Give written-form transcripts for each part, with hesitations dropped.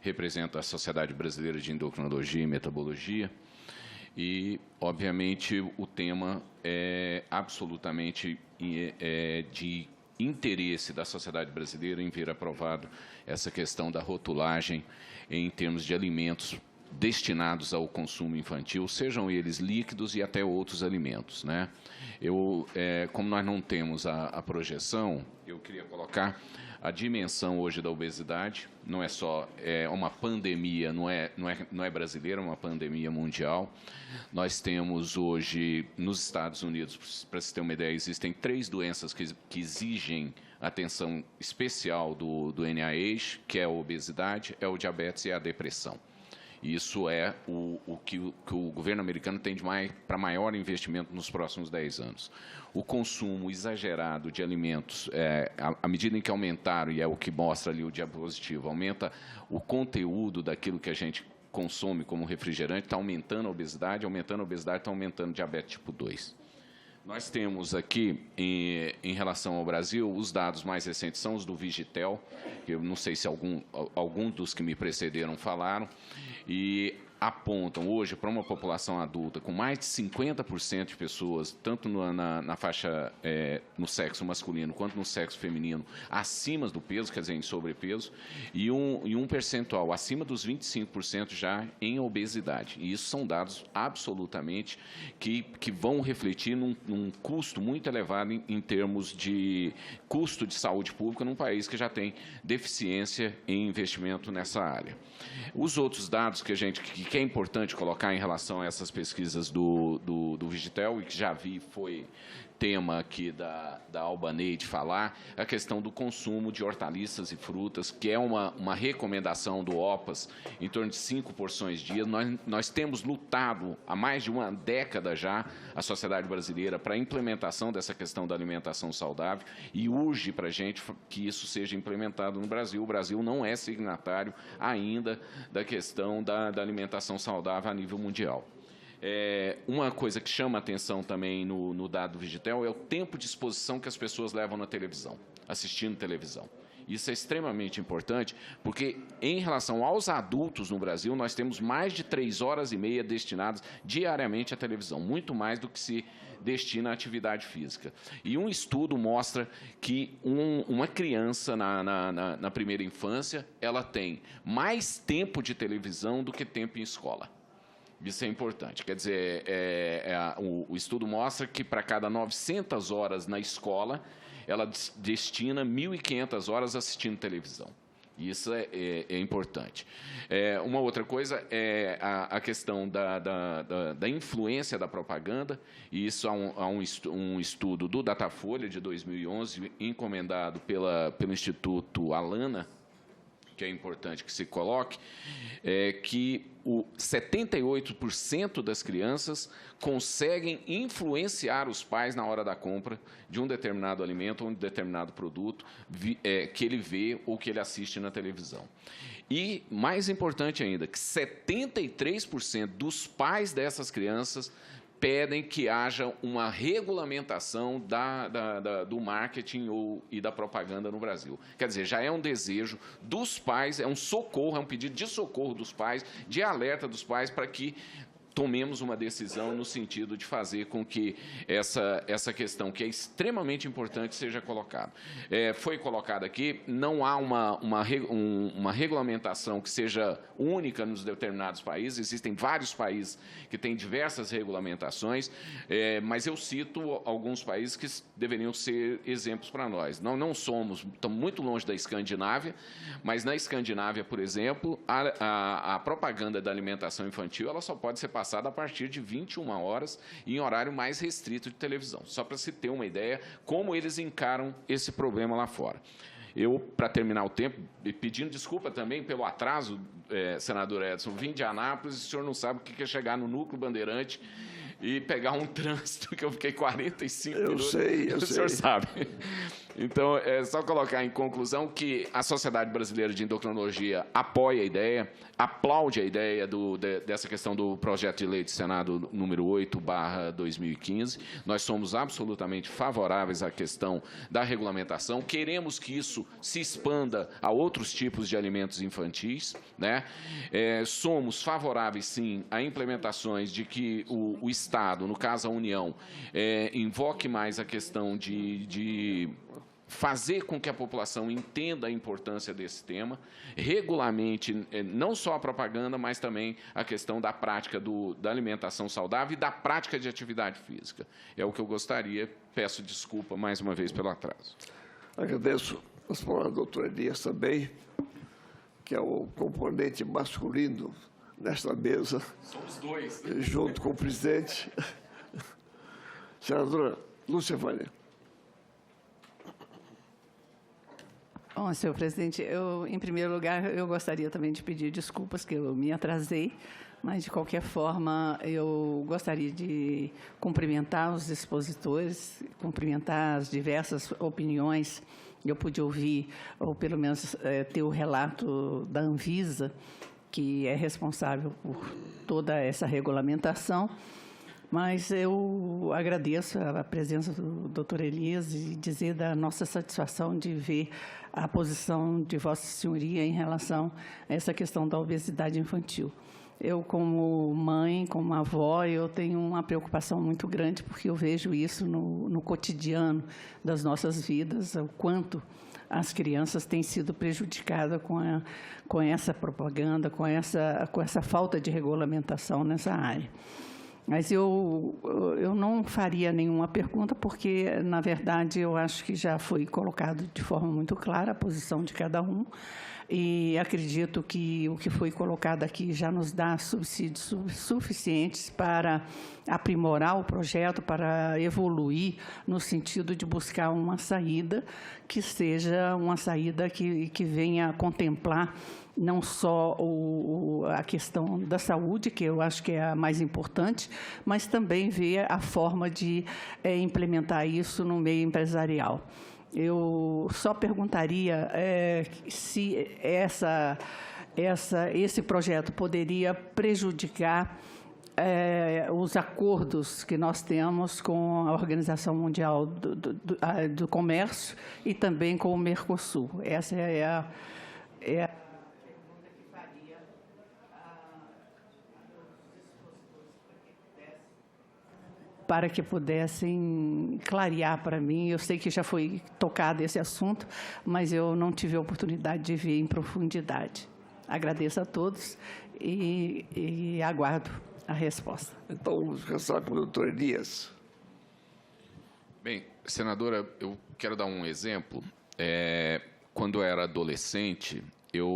represento a Sociedade Brasileira de Endocrinologia e Metabologia. E, obviamente, o tema é absolutamente de interesse da sociedade brasileira em ver aprovado essa questão da rotulagem em termos de alimentos destinados ao consumo infantil, sejam eles líquidos e até outros alimentos, né? Como nós não temos a projeção, eu queria colocar a dimensão hoje da obesidade. Não é só uma pandemia, não é brasileira, é uma pandemia mundial. Nós temos hoje, nos Estados Unidos, para você ter uma ideia, existem 3 doenças que exigem atenção especial do NIH, que é a obesidade, é o diabetes e a depressão. Isso é o que o governo americano tem para maior investimento nos próximos 10 anos. O consumo exagerado de alimentos, à medida em que aumentaram, e é o que mostra ali o diapositivo, aumenta o conteúdo daquilo que a gente consome como refrigerante, está aumentando a obesidade está aumentando o diabetes tipo 2. Nós temos aqui, em relação ao Brasil, os dados mais recentes são os do Vigitel, que eu não sei se algum dos que me precederam falaram, e apontam hoje para uma população adulta com mais de 50% de pessoas, tanto na faixa, no sexo masculino quanto no sexo feminino, acima do peso, quer dizer, em sobrepeso, e um percentual acima dos 25% já em obesidade. E isso são dados absolutamente que vão refletir num custo muito elevado em termos de custo de saúde pública num país que já tem deficiência em investimento nessa área. Os outros dados que é importante colocar em relação a essas pesquisas do Vigitel, e que já vi foi tema aqui da Albanede falar, a questão do consumo de hortaliças e frutas, que é uma recomendação do OPAS, em torno de 5 porções dia. Nós temos lutado há mais de uma década já, a sociedade brasileira, para a implementação dessa questão da alimentação saudável, e urge para a gente que isso seja implementado no Brasil. O Brasil não é signatário ainda da questão da alimentação saudável a nível mundial. Uma coisa que chama a atenção também no dado do Vigitel é o tempo de exposição que as pessoas levam na televisão, assistindo televisão. Isso é extremamente importante, porque, em relação aos adultos no Brasil, nós temos mais de 3 horas e meia destinadas diariamente à televisão, muito mais do que se destina à atividade física. E um estudo mostra que uma criança na primeira infância, ela tem mais tempo de televisão do que tempo em escola. Isso é importante. Quer dizer, o estudo mostra que para cada 900 horas na escola, ela destina 1.500 horas assistindo televisão. Isso é importante. Uma outra coisa é a questão da influência da propaganda, e isso há um estudo do Datafolha de 2011, encomendado pelo Instituto Alana, que é importante que se coloque, que 78% das crianças conseguem influenciar os pais na hora da compra de um determinado alimento ou um determinado produto que ele vê ou que ele assiste na televisão. E, mais importante ainda, que 73% dos pais dessas crianças pedem que haja uma regulamentação do marketing e da propaganda no Brasil. Quer dizer, já é um desejo dos pais, é um socorro, é um pedido de socorro dos pais, de alerta dos pais para que tomemos uma decisão no sentido de fazer com que essa questão, que é extremamente importante, seja colocada. Foi colocada aqui, não há uma regulamentação que seja única nos determinados países, existem vários países que têm diversas regulamentações, mas eu cito alguns países que deveriam ser exemplos para nós. Estamos muito longe da Escandinávia, mas na Escandinávia, por exemplo, a propaganda da alimentação infantil ela só pode ser passada a partir de 21 horas em horário mais restrito de televisão. Só para se ter uma ideia como eles encaram esse problema lá fora. Eu, para terminar o tempo, pedindo desculpa também pelo atraso, senador Edson, vim de Anápolis e o senhor não sabe o que é chegar no Núcleo Bandeirante e pegar um trânsito que eu fiquei 45 minutos. Eu sei. O senhor sabe. Então, é só colocar em conclusão que a Sociedade Brasileira de Endocrinologia apoia a ideia, aplaude a ideia dessa questão do projeto de lei do Senado número 8/2015. Nós somos absolutamente favoráveis à questão da regulamentação. Queremos que isso se expanda a outros tipos de alimentos infantis, né? Somos favoráveis, sim, a implementações de que o Estado, no caso a União, invoque mais a questão de fazer com que a população entenda a importância desse tema, regulamente não só a propaganda, mas também a questão da prática da alimentação saudável e da prática de atividade física. É o que eu gostaria. Peço desculpa mais uma vez pelo atraso. Agradeço as palavras do doutor Elias também, que é o componente masculino nesta mesa. Somos dois. Junto com o presidente. Senadora Lúcia Vale. Bom, senhor presidente, em primeiro lugar, eu gostaria também de pedir desculpas que eu me atrasei, mas, de qualquer forma, eu gostaria de cumprimentar os expositores, cumprimentar as diversas opiniões. Eu pude ouvir, ou pelo menos ter o relato da Anvisa, que é responsável por toda essa regulamentação. Mas eu agradeço a presença do doutor Elias e dizer da nossa satisfação de ver a posição de Vossa Senhoria em relação a essa questão da obesidade infantil. Eu, como mãe, como avó, eu tenho uma preocupação muito grande, porque eu vejo isso no cotidiano das nossas vidas, o quanto as crianças têm sido prejudicadas com essa propaganda, com essa falta de regulamentação nessa área. Mas eu não faria nenhuma pergunta, porque, na verdade, eu acho que já foi colocado de forma muito clara a posição de cada um, e acredito que o que foi colocado aqui já nos dá subsídios suficientes para aprimorar o projeto, para evoluir no sentido de buscar uma saída que seja uma saída que venha a contemplar não só a questão da saúde, que eu acho que é a mais importante, mas também ver a forma de implementar isso no meio empresarial. Eu só perguntaria se esse projeto poderia prejudicar os acordos que nós temos com a Organização Mundial do Comércio e também com o Mercosul. Essa é a para que pudessem clarear para mim. Eu sei que já foi tocado esse assunto, mas eu não tive a oportunidade de ver em profundidade. Agradeço a todos e aguardo a resposta. Então, vamos começar com o doutor Elias. Bem, senadora, eu quero dar um exemplo. Quando eu era adolescente,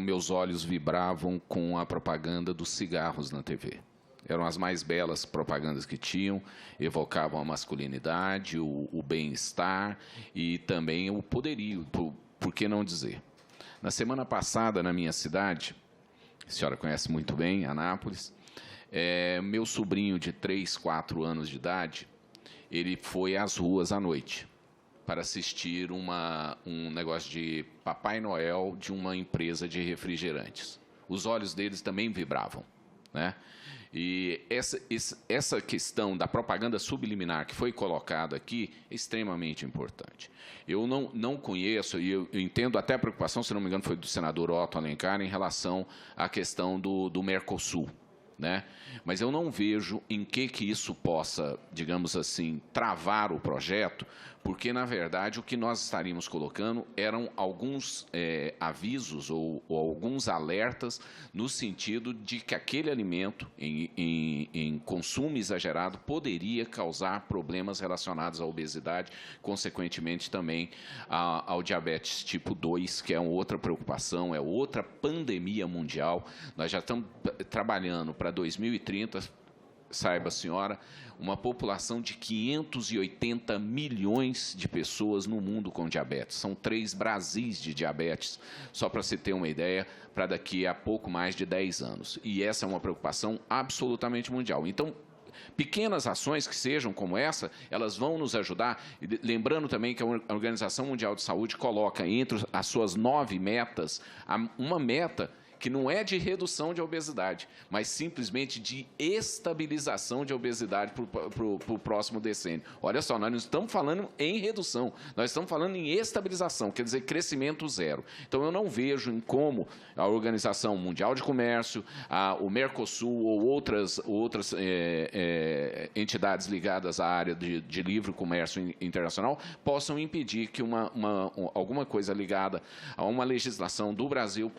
meus olhos vibravam com a propaganda dos cigarros na TV. Eram as mais belas propagandas que tinham, evocavam a masculinidade, o bem-estar e também o poderio, por que não dizer. Na semana passada, na minha cidade, a senhora conhece muito bem, Anápolis, meu sobrinho de 3, 4 anos de idade, ele foi às ruas à noite para assistir um negócio de Papai Noel de uma empresa de refrigerantes. Os olhos deles também vibravam, né? E essa questão da propaganda subliminar que foi colocada aqui é extremamente importante. Eu não conheço, e eu entendo até a preocupação, se não me engano, foi do senador Otto Alencar, em relação à questão do Mercosul, né? Mas eu não vejo em que isso possa, digamos assim, travar o projeto, porque, na verdade, o que nós estaríamos colocando eram alguns avisos ou alguns alertas no sentido de que aquele alimento, em consumo exagerado, poderia causar problemas relacionados à obesidade, consequentemente também ao diabetes tipo 2, que é outra preocupação, é outra pandemia mundial. Nós já estamos trabalhando para 2030, saiba a senhora, uma população de 580 milhões de pessoas no mundo com diabetes. São 3 Brasis de diabetes, só para se ter uma ideia, para daqui a pouco mais de 10 anos. E essa é uma preocupação absolutamente mundial. Então, pequenas ações que sejam como essa, elas vão nos ajudar. E lembrando também que a Organização Mundial de Saúde coloca entre as suas 9 metas, uma meta que não é de redução de obesidade, mas simplesmente de estabilização de obesidade para o próximo decênio. Olha só, nós não estamos falando em redução, nós estamos falando em estabilização, quer dizer, crescimento zero. Então, eu não vejo em como a Organização Mundial de Comércio, o Mercosul ou outras entidades ligadas à área de livre comércio internacional possam impedir que alguma coisa ligada a uma legislação do Brasil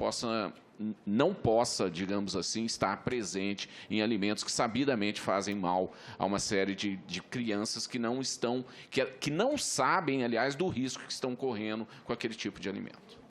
não possa, digamos assim, estar presente em alimentos que sabidamente fazem mal a uma série de crianças que não sabem, aliás, do risco que estão correndo com aquele tipo de alimento.